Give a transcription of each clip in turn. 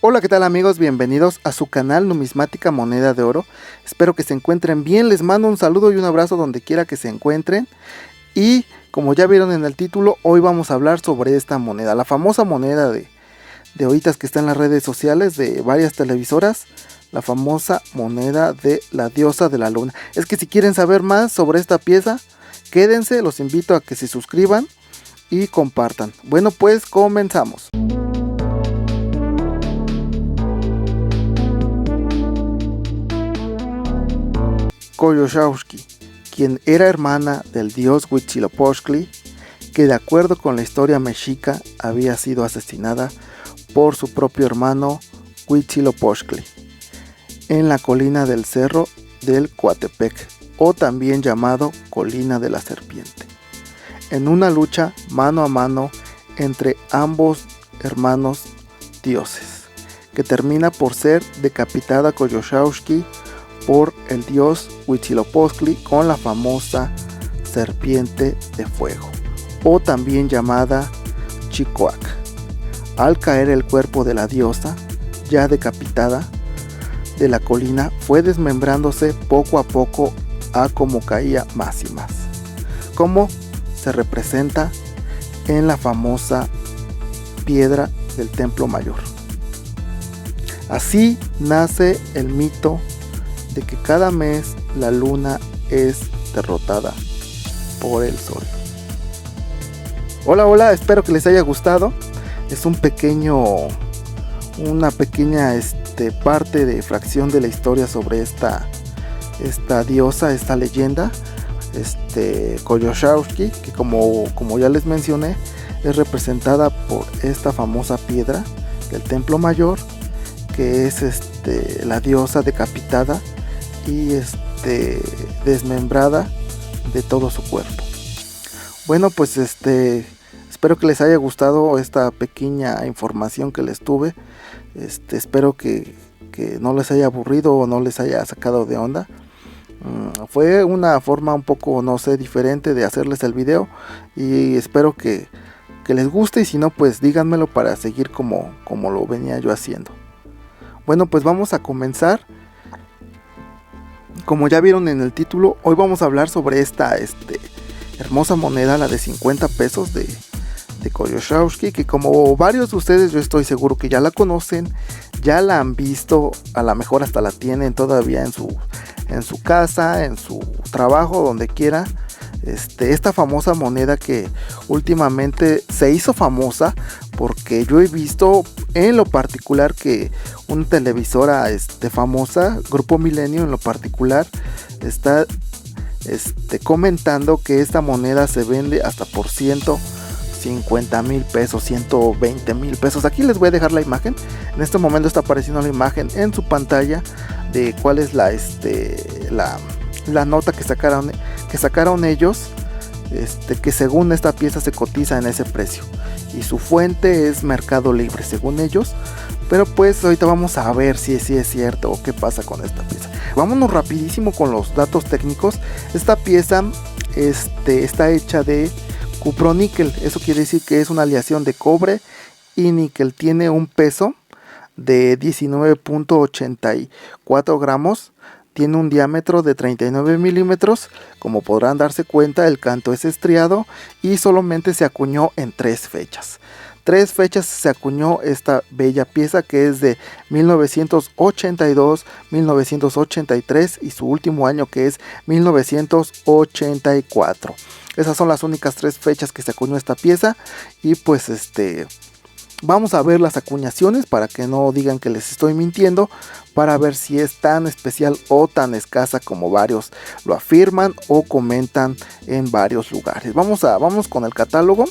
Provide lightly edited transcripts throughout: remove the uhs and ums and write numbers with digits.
Hola, ¿qué tal amigos? Bienvenidos a su canal Numismática Moneda de Oro. Espero que se encuentren bien, les mando un saludo y un abrazo donde quiera que se encuentren. Y como ya vieron en el título, hoy vamos a hablar sobre esta moneda, la famosa moneda de horitas que está en las redes sociales de varias televisoras. La famosa moneda de la diosa de la luna. Es que si quieren saber más sobre esta pieza, quédense, los invito a que se suscriban y compartan. Bueno, pues comenzamos. Coyolxauhqui, quien era hermana del dios Huitzilopochtli, que de acuerdo con la historia mexica había sido asesinada por su propio hermano Huitzilopochtli en la colina del cerro del Coatepec, o también llamado Colina de la Serpiente, en una lucha mano a mano entre ambos hermanos dioses, que termina por ser decapitada Coyolxauhqui por el dios Huitzilopochtli con la famosa serpiente de fuego, o también llamada Chicoac. Al caer el cuerpo de la diosa, ya decapitada, de la colina fue desmembrándose poco a poco a como caía más y más, como se representa en la famosa piedra del Templo Mayor. Así nace el mito de que cada mes la luna es derrotada por el sol. Hola, espero que les haya gustado. Es una pequeña parte de fracción de la historia sobre esta diosa, esta leyenda, Coyolxauhqui, que como ya les mencioné, es representada por esta famosa piedra del Templo Mayor, que es la diosa decapitada y desmembrada de todo su cuerpo. Bueno, pues espero que les haya gustado esta pequeña información que les tuve. Espero que no les haya aburrido o no les haya sacado de onda. Fue una forma un poco, no sé, diferente de hacerles el video, y espero que les guste, y si no, pues díganmelo para seguir como lo venía yo haciendo. Bueno, pues vamos a comenzar. Como ya vieron en el título, hoy vamos a hablar sobre esta hermosa moneda, la de 50 pesos de Coyolxauhqui, que como varios de ustedes yo estoy seguro que ya la conocen, ya la han visto, a lo mejor hasta la tienen todavía en su casa, en su trabajo, donde quiera. Esta famosa moneda que últimamente se hizo famosa porque yo he visto en lo particular que una televisora famosa, Grupo Milenio en lo particular, está comentando que esta moneda se vende hasta por 150,000 pesos, 120,000 pesos. Aquí les voy a dejar la imagen. En este momento está apareciendo la imagen en su pantalla de cuál es la nota que sacaron ellos, que según esta pieza se cotiza en ese precio, y su fuente es Mercado Libre según ellos. Pero pues ahorita vamos a ver si es cierto o qué pasa con esta pieza. Vámonos rapidísimo con los datos técnicos. Esta pieza está hecha de cuproníquel. Eso quiere decir que es una aleación de cobre y níquel. Tiene un peso de 19.84 gramos. Tiene un diámetro de 39 milímetros. Como podrán darse cuenta, el canto es estriado y solamente se acuñó en 3 fechas. 3 fechas se acuñó esta bella pieza, que es de 1982, 1983 y su último año, que es 1984. Esas son las únicas 3 fechas que se acuñó esta pieza. Y pues vamos a ver las acuñaciones para que no digan que les estoy mintiendo, para ver si es tan especial o tan escasa como varios lo afirman o comentan en varios lugares. Vamos con el catálogo.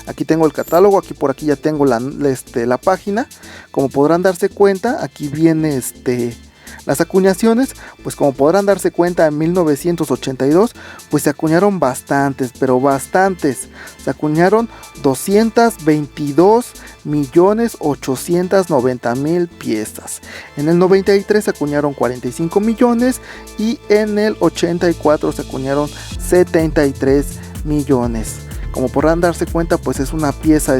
Aquí tengo el catálogo, por aquí ya tengo la página. Como podrán darse cuenta, aquí viene las acuñaciones. Pues como podrán darse cuenta, en 1982 pues se acuñaron bastantes, pero bastantes. Se acuñaron 222,890,000 piezas. En el 93 se acuñaron 45 millones y en el 84 se acuñaron 73 millones. Como podrán darse cuenta, pues es una pieza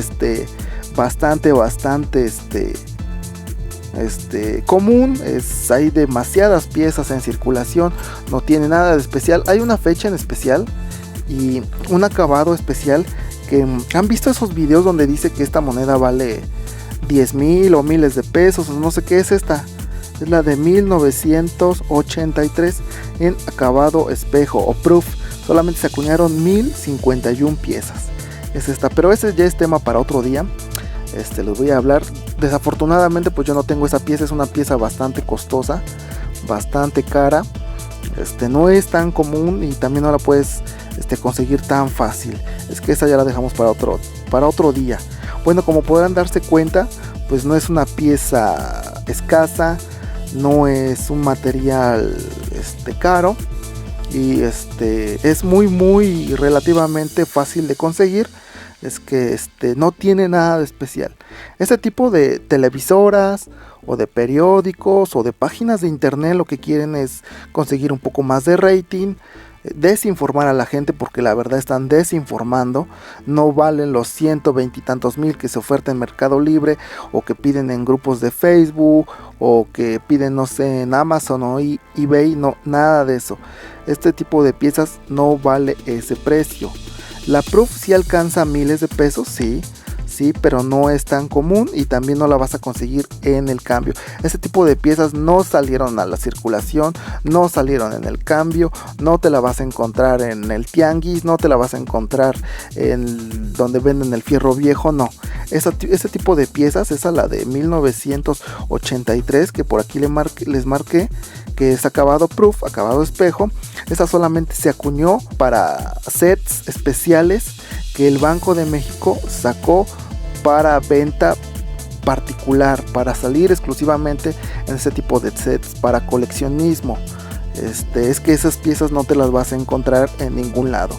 bastante común. Hay demasiadas piezas en circulación, no tiene nada de especial. Hay una fecha en especial y un acabado especial que han visto esos videos donde dice que esta moneda vale 10,000 o miles de pesos, no sé qué es esta. Es la de 1983 en acabado espejo o proof. Solamente se acuñaron 1051 piezas. Es esta, pero ese ya es tema para otro día. Les voy a hablar. Desafortunadamente pues yo no tengo esa pieza, es una pieza bastante costosa, bastante cara. No es tan común y también no la puedes conseguir tan fácil. Es que esa ya la dejamos para otro día. Bueno, como podrán darse cuenta, pues no es una pieza escasa, no es un material caro y es muy relativamente fácil de conseguir. Es que no tiene nada de especial. Este tipo de televisoras o de periódicos o de páginas de internet lo que quieren es conseguir un poco más de rating, desinformar a la gente, porque la verdad están desinformando. No valen los 120 y tantos mil que se oferta en Mercado Libre o que piden en grupos de Facebook o que piden, no sé, en Amazon o eBay. No, nada de eso. Este tipo de piezas no vale ese precio. La Proof sí alcanza miles de pesos, sí, pero no es tan común y también no la vas a conseguir en el cambio. Este tipo de piezas no salieron a la circulación, no salieron en el cambio, no te la vas a encontrar en el tianguis, no te la vas a encontrar en donde venden el fierro viejo, no. Ese tipo de piezas, esa la de 1983 que por aquí les marqué, que es acabado proof, acabado espejo. Esa solamente se acuñó para sets especiales que el Banco de México sacó para venta particular, para salir exclusivamente en ese tipo de sets para coleccionismo. Es que esas piezas no te las vas a encontrar en ningún lado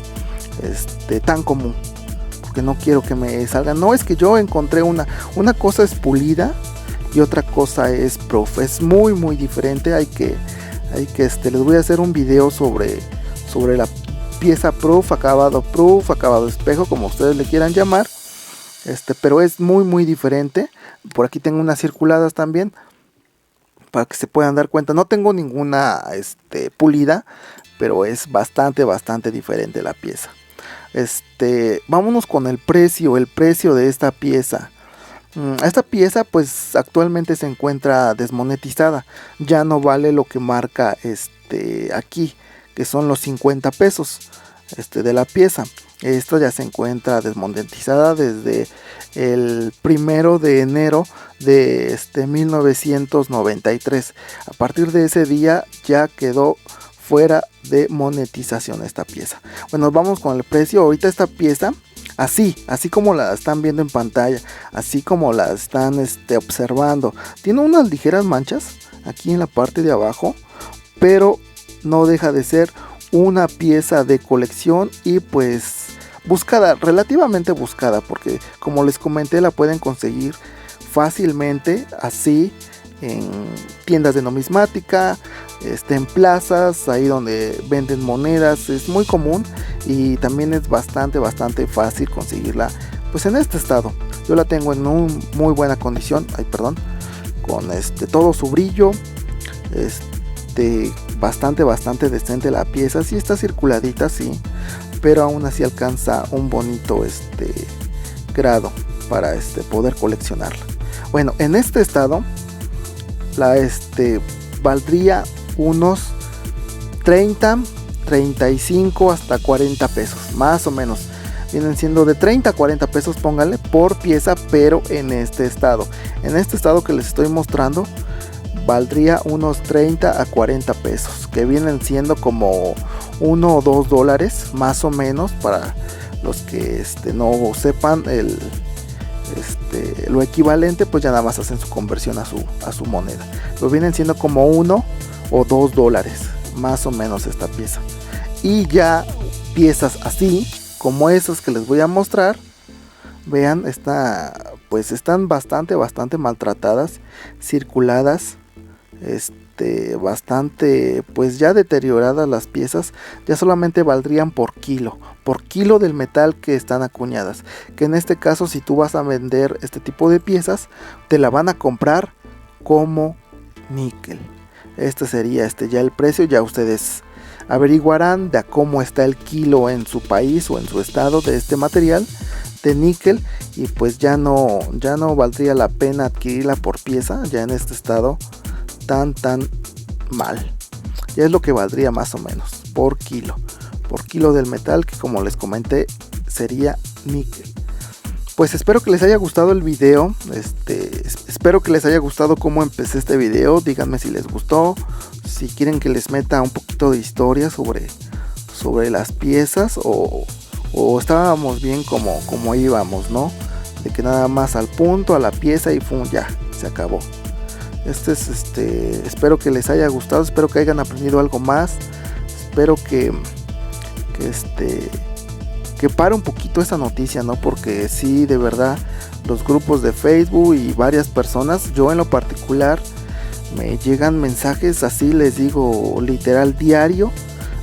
tan común, porque no quiero que me salgan. No, es que yo encontré una cosa es pulida y otra cosa es proof. Es muy diferente. Hay que les voy a hacer un video sobre la pieza proof, acabado espejo, como ustedes le quieran llamar. Pero es muy diferente. Por aquí tengo unas circuladas también para que se puedan dar cuenta. No tengo ninguna pulida, pero es bastante diferente la pieza. Vámonos con el precio de esta pieza. Esta pieza pues actualmente se encuentra desmonetizada, ya no vale lo que marca aquí, que son los 50 pesos de la pieza. Esta ya se encuentra desmonetizada desde el 1 de enero de 1993. A partir de ese día ya quedó fuera de monetización esta pieza. Bueno, vamos con el precio. Ahorita esta pieza, así como la están viendo en pantalla, así como la están observando, tiene unas ligeras manchas aquí en la parte de abajo, pero no deja de ser una pieza de colección y pues buscada, relativamente buscada, porque como les comenté la pueden conseguir fácilmente así en tiendas de numismática, en plazas, ahí donde venden monedas. Es muy común y también es bastante fácil conseguirla pues en este estado. Yo la tengo en muy buena condición, con todo su brillo, bastante decente la pieza. Sí está circuladita, sí, pero aún así alcanza un bonito grado para poder coleccionarla. Bueno, en este estado la valdría unos 30, 35 hasta 40 pesos, más o menos. Vienen siendo de 30 a 40 pesos, póngale, por pieza, pero en este estado que les estoy mostrando, valdría unos 30 a 40 pesos, que vienen siendo como 1 o 2 dólares, más o menos, para los que no sepan lo equivalente, pues ya nada más hacen su conversión a su moneda. Lo vienen siendo como 1 o 2 dólares, más o menos esta pieza. Y ya piezas así como esas que les voy a mostrar, vean, pues están bastante maltratadas, circuladas, bastante pues ya deterioradas las piezas. Ya solamente valdrían por kilo del metal que están acuñadas, que en este caso, si tú vas a vender este tipo de piezas, te la van a comprar como níquel. Este sería ya el precio. Ya ustedes averiguarán de a cómo está el kilo en su país o en su estado de este material de níquel, y pues ya no valdría la pena adquirirla por pieza ya en este estado tan mal. Ya es lo que valdría más o menos por kilo del metal, que como les comenté sería níquel. Pues espero que les haya gustado el video. Espero que les haya gustado cómo empecé este video. Díganme si les gustó, si quieren que les meta un poquito de historia sobre las piezas, o estábamos bien como íbamos, ¿no? De que nada más al punto, a la pieza y ¡fum! Ya, se acabó. Espero que les haya gustado, espero que hayan aprendido algo más. Espero que pare un poquito esta noticia, ¿no? Porque sí, de verdad, los grupos de Facebook y varias personas, yo en lo particular, me llegan mensajes así, les digo, literal diario,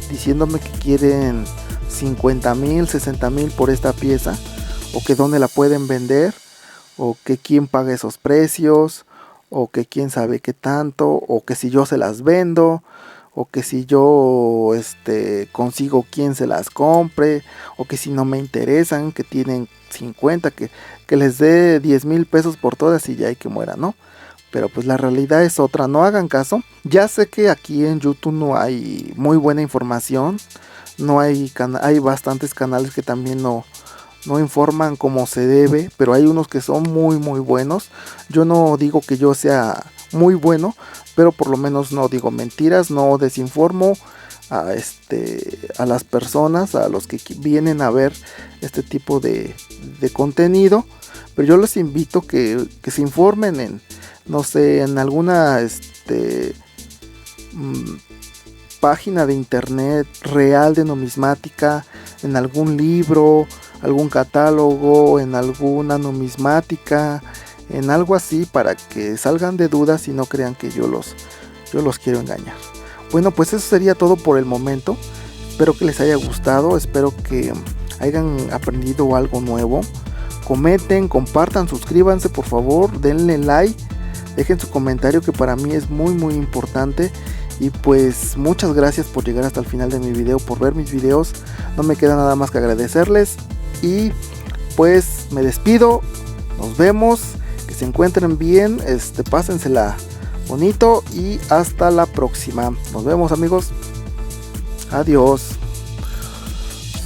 diciéndome que quieren 50,000, 60,000 por esta pieza, o que dónde la pueden vender, o que quién paga esos precios, o que quién sabe qué tanto, o que si yo se las vendo, o que si yo consigo quien se las compre, o que si no me interesan, que tienen 50, que les dé 10,000 pesos por todas y ya hay que muera, ¿no? Pero pues la realidad es otra, no hagan caso. Ya sé que aquí en YouTube no hay muy buena información, no hay bastantes canales que también no informan como se debe, pero hay unos que son muy buenos. Yo no digo que yo sea muy bueno, pero por lo menos no digo mentiras, no desinformo a las personas, a los que vienen a ver este tipo de contenido. Pero yo les invito que se informen en, no sé, en alguna página de internet real de numismática, en algún libro, algún catálogo, en alguna numismática, en algo así, para que salgan de dudas y no crean que yo los quiero engañar. Bueno, pues eso sería todo por el momento. Espero que les haya gustado, espero que hayan aprendido algo nuevo. Comenten, compartan, suscríbanse por favor, denle like, dejen su comentario, que para mí es muy importante. Y pues muchas gracias por llegar hasta el final de mi video, por ver mis videos. No me queda nada más que agradecerles. Y pues me despido, nos vemos, que se encuentren bien, pásensela bonito y hasta la próxima. Nos vemos, amigos, adiós.